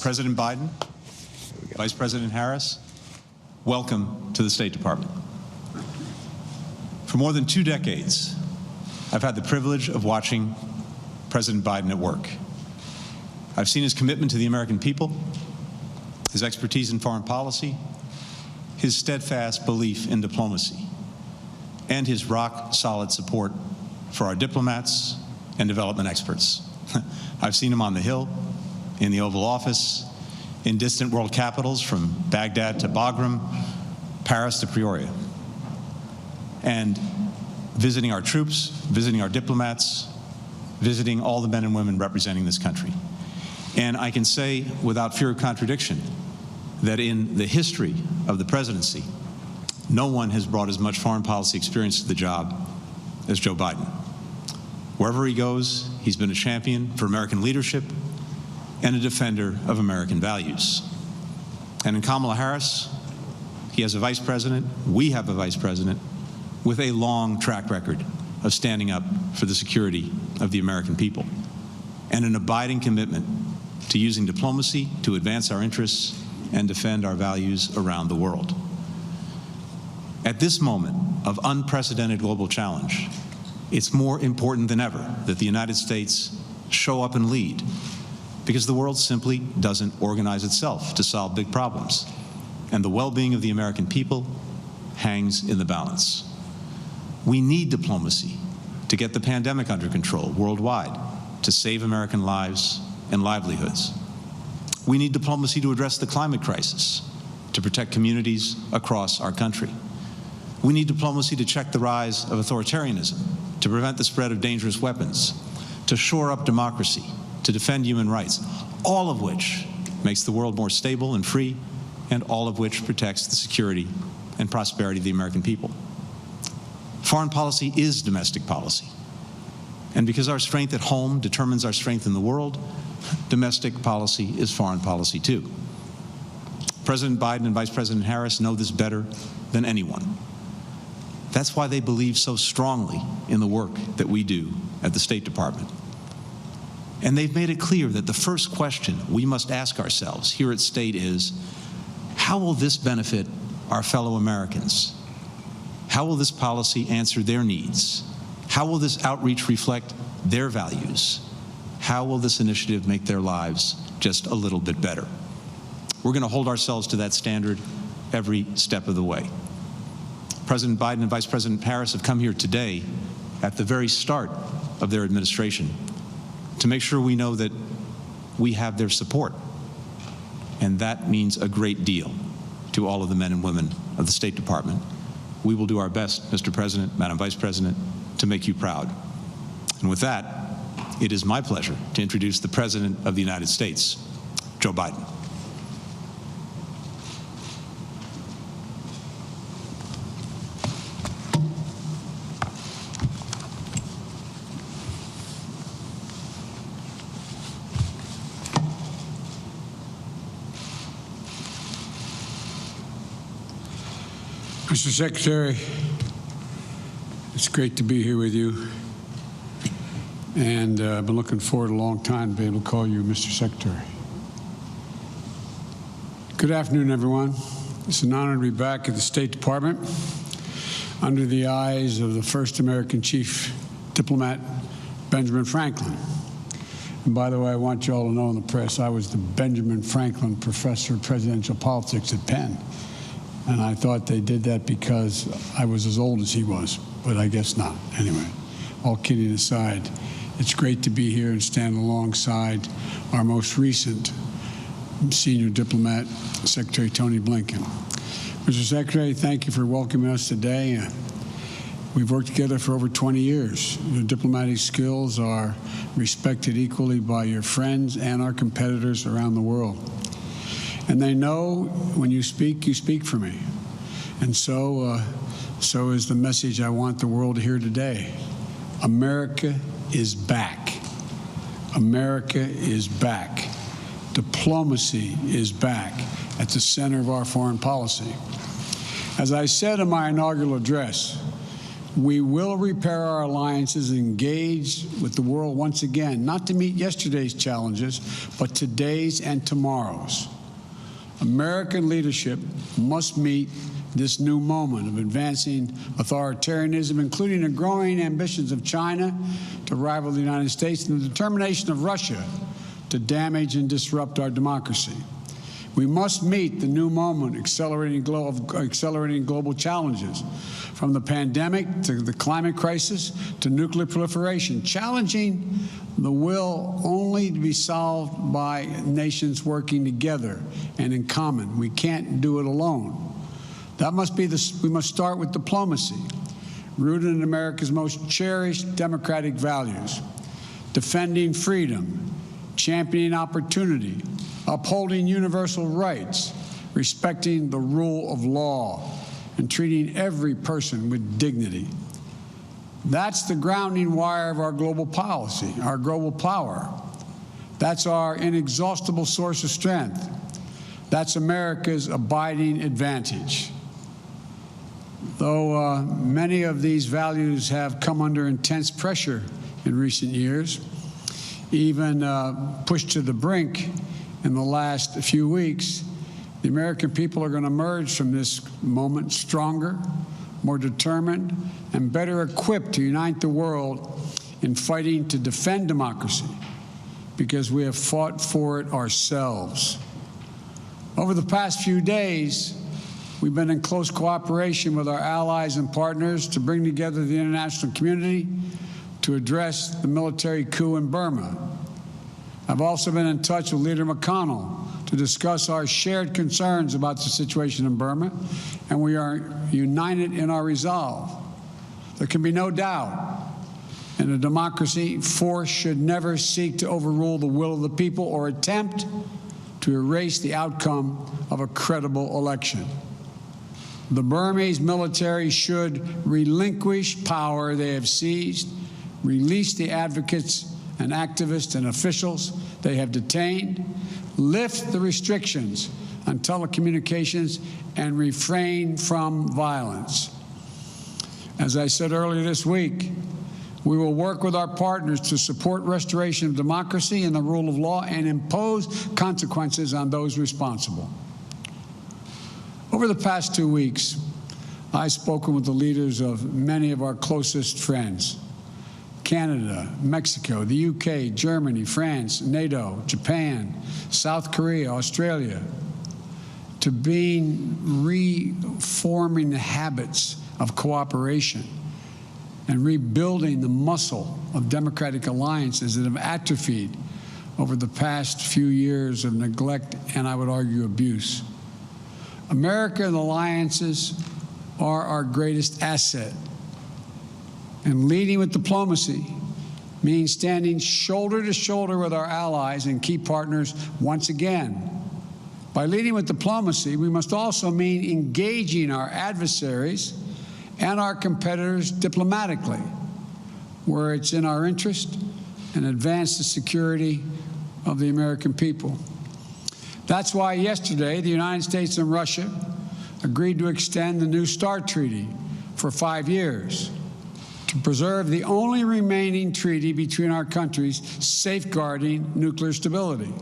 President Biden, Vice President Harris, welcome to the State Department. For more than 2 decades, I've had the privilege of watching President Biden at work. I've seen his commitment to the American people, his expertise in foreign policy, his steadfast belief in diplomacy, and his rock-solid support for our diplomats and development experts. I've seen him on the Hill, in the Oval Office, in distant world capitals from Baghdad to Bagram, Paris to Peoria, and visiting our troops, visiting our diplomats, visiting all the men and women representing this country. And I can say without fear of contradiction that in the history of the presidency, no one has brought as much foreign policy experience to the job as Joe Biden. Wherever he goes, he's been a champion for American leadership and a defender of American values. And in Kamala Harris, he has a vice president, we have a vice president, with a long track record of standing up for the security of the American people, and an abiding commitment to using diplomacy to advance our interests and defend our values around the world. At this moment of unprecedented global challenge, it's more important than ever that the United States show up and lead, because the world simply doesn't organize itself to solve big problems, and the well-being of the American people hangs in the balance. We need diplomacy to get the pandemic under control worldwide, to save American lives and livelihoods. We need diplomacy to address the climate crisis, to protect communities across our country. We need diplomacy to check the rise of authoritarianism, to prevent the spread of dangerous weapons, to shore up democracy, to defend human rights, all of which makes the world more stable and free, and all of which protects the security and prosperity of the American people. Foreign policy is domestic policy. And because our strength at home determines our strength in the world, domestic policy is foreign policy too. President Biden and Vice President Harris know this better than anyone. That's why they believe so strongly in the work that we do at the State Department. And they've made it clear that the first question we must ask ourselves here at State is, how will this benefit our fellow Americans? How will this policy answer their needs? How will this outreach reflect their values? How will this initiative make their lives just a little bit better? We're going to hold ourselves to that standard every step of the way. President Biden and Vice President Harris have come here today at the very start of their administration to make sure we know that we have their support. And that means a great deal to all of the men and women of the State Department. We will do our best, Mr. President, Madam Vice President, to make you proud. And with that, it is my pleasure to introduce the President of the United States, Joe Biden. Mr. Secretary, it's great to be here with you, and I've been looking forward a long time to be able to call you Mr. Secretary. Good afternoon, everyone. It's an honor to be back at the State Department under the eyes of the first American chief diplomat, Benjamin Franklin. And by the way, I want you all to know in the press, I was the Benjamin Franklin Professor of Presidential Politics at Penn. And I thought they did that because I was as old as he was, but I guess not. Anyway, all kidding aside, it's great to be here and stand alongside our most recent senior diplomat, Secretary Tony Blinken. Mr. Secretary, thank you for welcoming us today. We've worked together for over 20 years. Your diplomatic skills are respected equally by your friends and our competitors around the world. And they know when you speak for me. And so is the message I want the world to hear today. America is back. America is back. Diplomacy is back at the center of our foreign policy. As I said in my inaugural address, We will repair our alliances and engage with the world once again, not to meet yesterday's challenges, but today's and tomorrow's. American leadership must meet this new moment of advancing authoritarianism, including the growing ambitions of China to rival the United States and the determination of Russia to damage and disrupt our democracy. We must meet the new moment accelerating global challenges, from the pandemic to the climate crisis to nuclear proliferation, challenging the will only to be solved by nations working together and in common. We can't do it alone. That must be we must start with diplomacy, rooted in America's most cherished democratic values, defending freedom, championing opportunity, upholding universal rights, respecting the rule of law, and treating every person with dignity. That's the grounding wire of our global policy, our global power. That's our inexhaustible source of strength. That's America's abiding advantage. Though many of these values have come under intense pressure in recent years, even pushed to the brink in the last few weeks, the American people are going to emerge from this moment stronger, more determined, and better equipped to unite the world in fighting to defend democracy, because we have fought for it ourselves. Over the past few days, we've been in close cooperation with our allies and partners to bring together the international community to address the military coup in Burma. I've also been in touch with Leader McConnell to discuss our shared concerns about the situation in Burma, and we are united in our resolve. There can be no doubt, in a democracy, force should never seek to overrule the will of the people or attempt to erase the outcome of a credible election. The Burmese military should relinquish power they have seized, release the advocates and activists and officials they have detained, lift the restrictions on telecommunications, and refrain from violence. As I said earlier this week, we will work with our partners to support restoration of democracy and the rule of law and impose consequences on those responsible. Over the past 2 weeks, I've spoken with the leaders of many of our closest friends: Canada, Mexico, the UK, Germany, France, NATO, Japan, South Korea, Australia, to reforming the habits of cooperation and rebuilding the muscle of democratic alliances that have atrophied over the past few years of neglect and, I would argue, abuse. America and alliances are our greatest asset. And leading with diplomacy means standing shoulder to shoulder with our allies and key partners once again. By leading with diplomacy, we must also mean engaging our adversaries and our competitors diplomatically, where it's in our interest, and advance the security of the American people. That's why yesterday the United States and Russia agreed to extend the New START Treaty for 5 years to preserve the only remaining treaty between our countries safeguarding nuclear stability.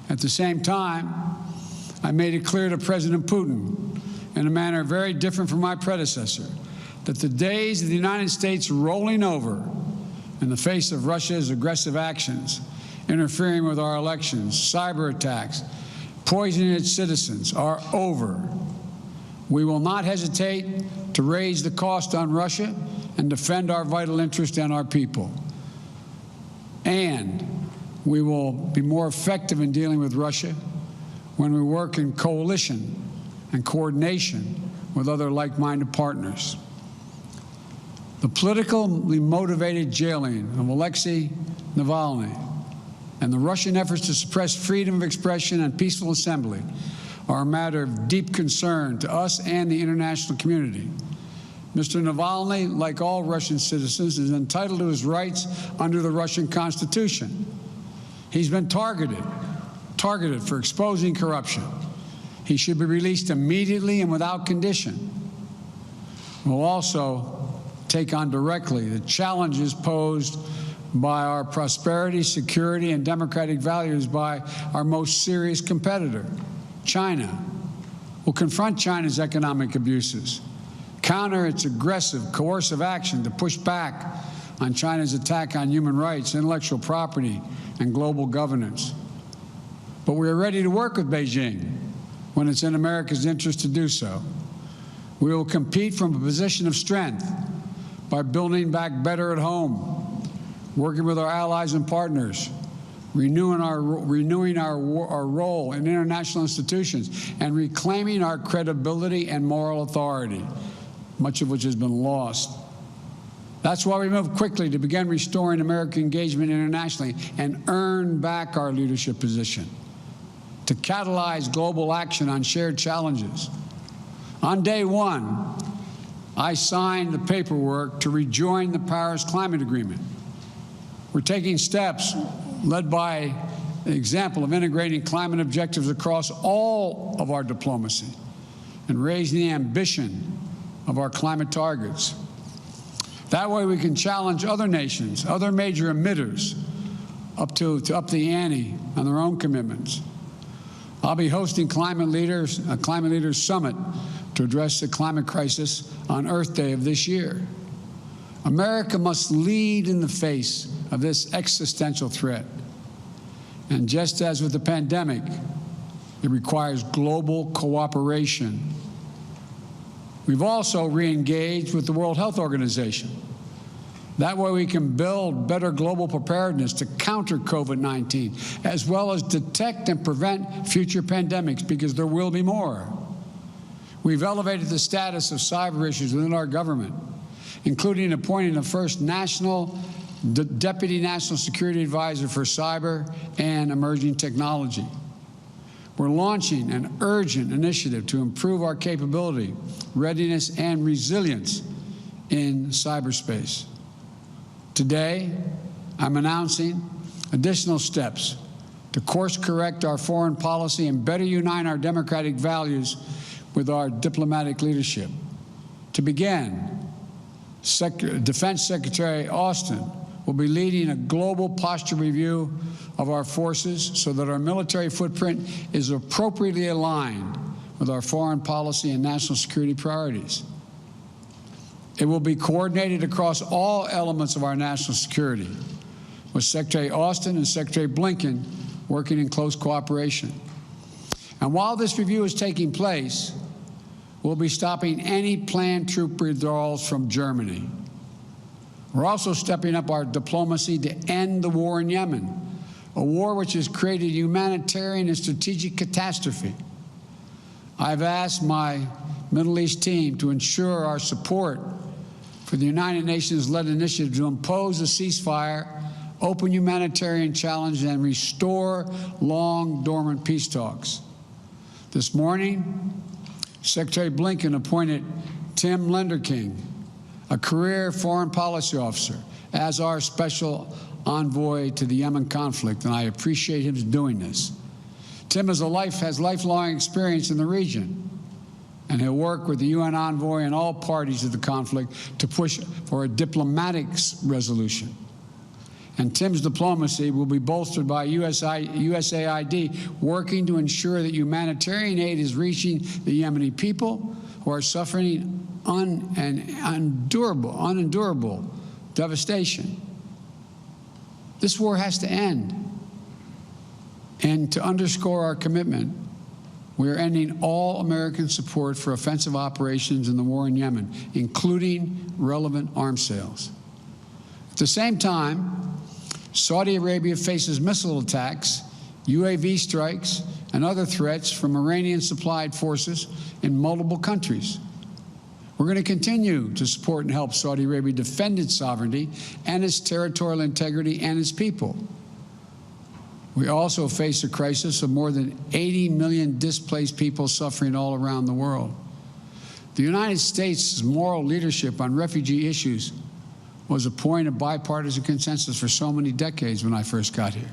At the same time, I made it clear to President Putin, in a manner very different from my predecessor, that the days of the United States rolling over in the face of Russia's aggressive actions, interfering with our elections, cyber attacks, poisoning its citizens, are over. We will not hesitate to raise the cost on Russia and defend our vital interest and our people. And we will be more effective in dealing with Russia when we work in coalition and coordination with other like-minded partners. The politically motivated jailing of Alexei Navalny and the Russian efforts to suppress freedom of expression and peaceful assembly are a matter of deep concern to us and the international community. Mr. Navalny, like all Russian citizens, is entitled to his rights under the Russian Constitution. He's been targeted for exposing corruption. He should be released immediately and without condition. We'll also take on directly the challenges posed by our prosperity, security, and democratic values by our most serious competitor, China. We'll confront China's economic abuses, counter its aggressive, coercive action to push back on China's attack on human rights, intellectual property, and global governance. But we are ready to work with Beijing when it's in America's interest to do so. We will compete from a position of strength by building back better at home, working with our allies and partners, renewing our role in international institutions, and reclaiming our credibility and moral authority, much of which has been lost. That's why we moved quickly to begin restoring American engagement internationally and earn back our leadership position, to catalyze global action on shared challenges. On day one, I signed the paperwork to rejoin the Paris Climate Agreement. We're taking steps led by the example of integrating climate objectives across all of our diplomacy and raising the ambition of our climate targets. That way we can challenge other nations, other major emitters, to up the ante on their own commitments. I'll be hosting a Climate Leaders Summit to address the climate crisis on Earth Day of this year. America must lead in the face of this existential threat. And just as with the pandemic, it requires global cooperation. We've also re-engaged with the World Health Organization. That way we can build better global preparedness to counter COVID-19, as well as detect and prevent future pandemics, because there will be more. We've elevated the status of cyber issues within our government, including appointing the first Deputy National Security Advisor for Cyber and Emerging Technology. We're launching an urgent initiative to improve our capability, readiness, and resilience in cyberspace. Today, I'm announcing additional steps to course-correct our foreign policy and better unite our democratic values with our diplomatic leadership. To begin, Defense Secretary Austin will be leading a global posture review of our forces so that our military footprint is appropriately aligned with our foreign policy and national security priorities. It will be coordinated across all elements of our national security, with Secretary Austin and Secretary Blinken working in close cooperation. And while this review is taking place, we'll be stopping any planned troop withdrawals from Germany. We're also stepping up our diplomacy to end the war in Yemen, a war which has created a humanitarian and strategic catastrophe. I've asked my Middle East team to ensure our support for the United Nations-led initiative to impose a ceasefire, open humanitarian challenge, and restore long-dormant peace talks. This morning, Secretary Blinken appointed Tim Lenderking, a career foreign policy officer, as our special envoy to the Yemen conflict, and I appreciate him doing this. Tim has lifelong experience in the region, and he'll work with the UN envoy and all parties to the conflict to push for a diplomatic resolution. And Tim's diplomacy will be bolstered by USAID, working to ensure that humanitarian aid is reaching the Yemeni people who are suffering unendurable devastation. This war has to end. And to underscore our commitment, we are ending all American support for offensive operations in the war in Yemen, including relevant arms sales. At the same time, Saudi Arabia faces missile attacks, UAV strikes, and other threats from Iranian-supplied forces in multiple countries. We're going to continue to support and help Saudi Arabia defend its sovereignty and its territorial integrity and its people. We also face a crisis of more than 80 million displaced people suffering all around the world. The United States' moral leadership on refugee issues was a point of bipartisan consensus for so many decades when I first got here.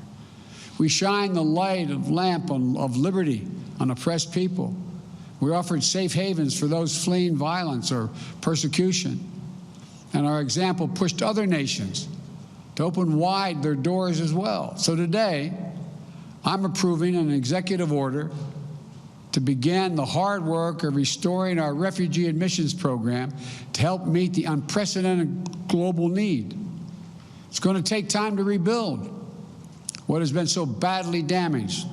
We shine the lamp of liberty on oppressed people. We offered safe havens for those fleeing violence or persecution. and our example pushed other nations to open wide their doors as well. So today, I'm approving an executive order to begin the hard work of restoring our refugee admissions program to help meet the unprecedented global need. It's going to take time to rebuild what has been so badly damaged,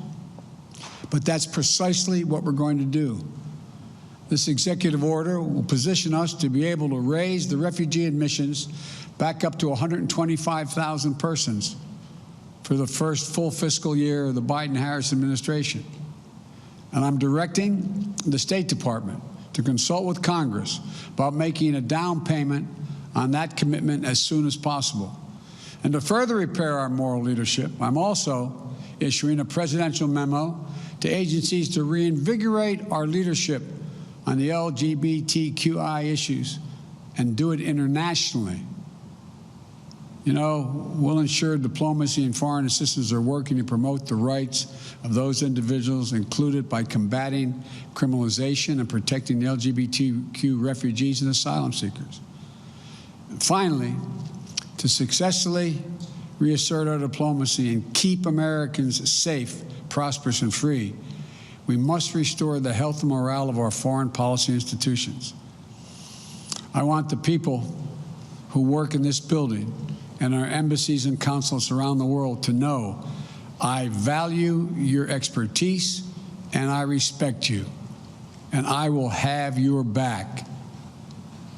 but that's precisely what we're going to do. This executive order will position us to be able to raise the refugee admissions back up to 125,000 persons for the first full fiscal year of the Biden-Harris administration. And I'm directing the State Department to consult with Congress about making a down payment on that commitment as soon as possible. And to further repair our moral leadership, I'm also issuing a presidential memo to agencies to reinvigorate our leadership on the LGBTQI issues and do it internationally. You know, we'll ensure diplomacy and foreign assistance are working to promote the rights of those individuals included by combating criminalization and protecting the LGBTQ refugees and asylum seekers. And finally, to successfully reassert our diplomacy and keep Americans safe, prosperous, and free, we must restore the health and morale of our foreign policy institutions. I want the people who work in this building and our embassies and consulates around the world to know I value your expertise and I respect you, and I will have your back.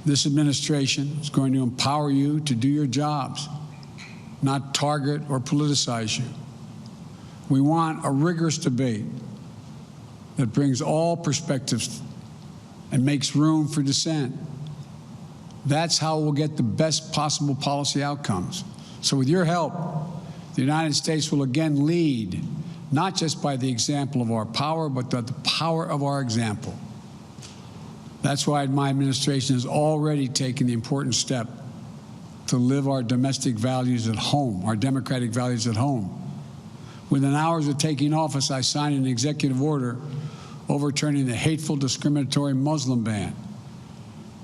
This administration is going to empower you to do your jobs, not target or politicize you. We want a rigorous debate that brings all perspectives and makes room for dissent. That's how we'll get the best possible policy outcomes. So with your help, the United States will again lead, not just by the example of our power, but by the power of our example. That's why my administration has already taken the important step to live our domestic values at home, our democratic values at home. Within hours of taking office, I signed an executive order overturning the hateful, discriminatory Muslim ban,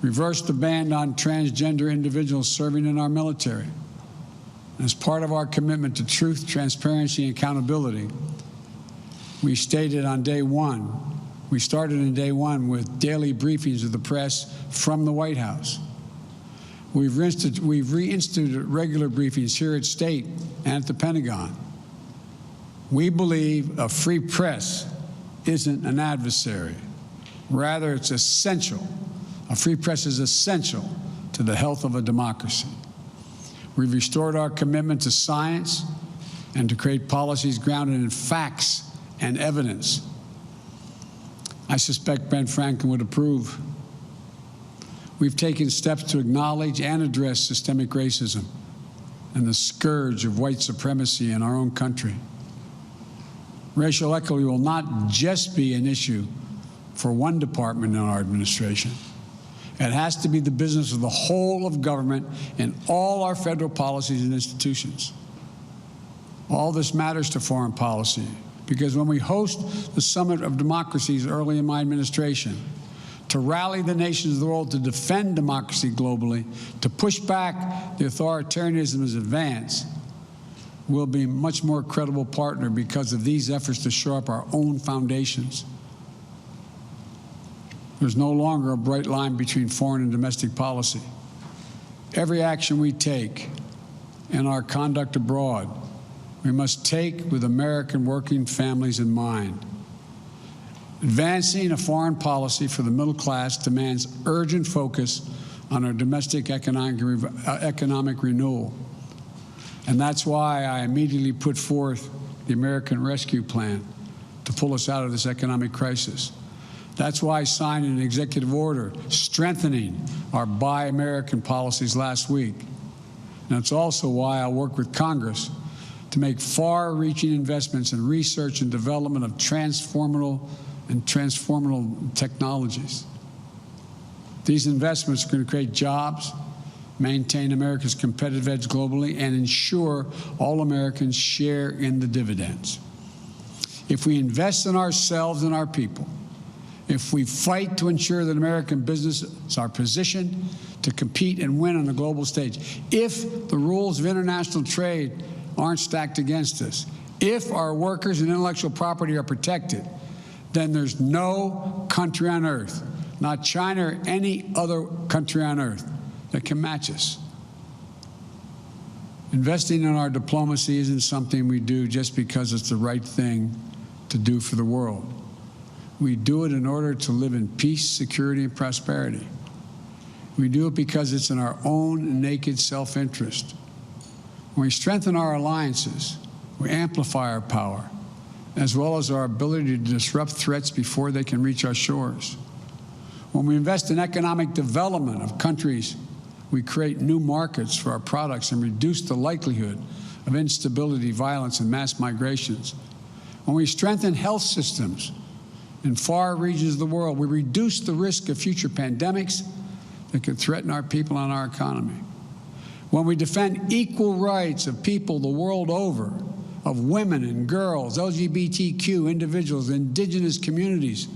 reversed the ban on transgender individuals serving in our military. And as part of our commitment to truth, transparency, and accountability, we stated on day one, we started in day one with daily briefings of the press from the White House. We've reinstituted regular briefings here at State and at the Pentagon. We believe a free press isn't an adversary. Rather, it's essential. A free press is essential to the health of a democracy. We've restored our commitment to science and to create policies grounded in facts and evidence. I suspect Ben Franklin would approve. We've taken steps to acknowledge and address systemic racism and the scourge of white supremacy in our own country. Racial equity will not just be an issue for one department in our administration. It has to be the business of the whole of government and all our federal policies and institutions. All this matters to foreign policy because when we host the Summit of Democracies early in my administration, to rally the nations of the world to defend democracy globally, to push back the authoritarianism as advanced, we'll be a much more credible partner because of these efforts to shore up our own foundations. There's no longer a bright line between foreign and domestic policy. Every action we take in our conduct abroad, we must take with American working families in mind. Advancing a foreign policy for the middle class demands urgent focus on our domestic economic renewal. And that's why I immediately put forth the American Rescue Plan to pull us out of this economic crisis. That's why I signed an executive order strengthening our Buy American policies last week. And it's also why I work with Congress to make far-reaching investments in research and development of transformative technologies. These investments are going to create jobs, maintain America's competitive edge globally, and ensure all Americans share in the dividends. If we invest in ourselves and our people, if we fight to ensure that American businesses are positioned to compete and win on the global stage, if the rules of international trade aren't stacked against us, if our workers and intellectual property are protected, then there's no country on earth, not China or any other country on earth, that can match us. Investing in our diplomacy isn't something we do just because it's the right thing to do for the world. We do it in order to live in peace, security, and prosperity. We do it because it's in our own naked self-interest. When we strengthen our alliances, we amplify our power, as well as our ability to disrupt threats before they can reach our shores. When we invest in economic development of countries, we create new markets for our products and reduce the likelihood of instability, violence, and mass migrations. When we strengthen health systems in far regions of the world, we reduce the risk of future pandemics that could threaten our people and our economy. When we defend equal rights of people the world over, of women and girls, LGBTQ individuals, indigenous communities,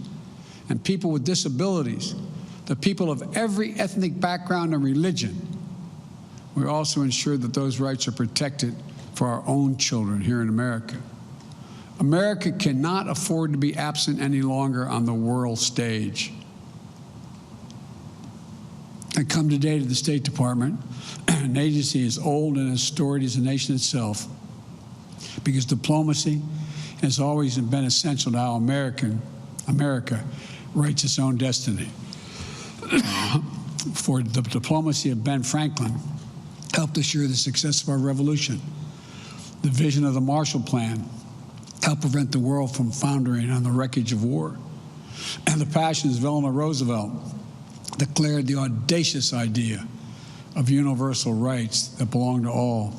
and people with disabilities, the people of every ethnic background and religion, we also ensure that those rights are protected for our own children here in America. America cannot afford to be absent any longer on the world stage. I come today to the State Department, an agency as old and as storied as the nation itself, because diplomacy has always been essential to how America writes its own destiny. For the diplomacy of Ben Franklin helped assure the success of our revolution. The vision of the Marshall Plan helped prevent the world from foundering on the wreckage of war. And the passions of Eleanor Roosevelt declared the audacious idea of universal rights that belong to all.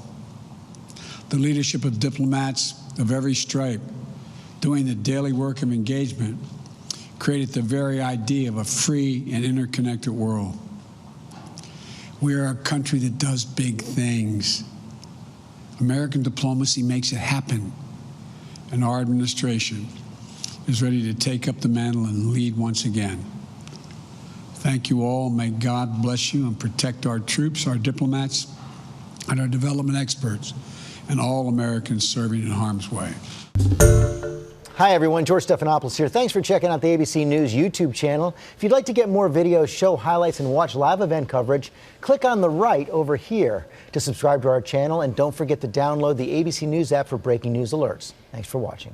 The leadership of diplomats of every stripe doing the daily work of engagement created the very idea of a free and interconnected world. We are a country that does big things. American diplomacy makes it happen, and our administration is ready to take up the mantle and lead once again. Thank you all. May God bless you and protect our troops, our diplomats, and our development experts, and all Americans serving in harm's way. Hi, everyone. George Stephanopoulos here. Thanks for checking out the ABC News YouTube channel. If you'd like to get more videos, show highlights, and watch live event coverage, click on the right over here to subscribe to our channel. And don't forget to download the ABC News app for breaking news alerts. Thanks for watching.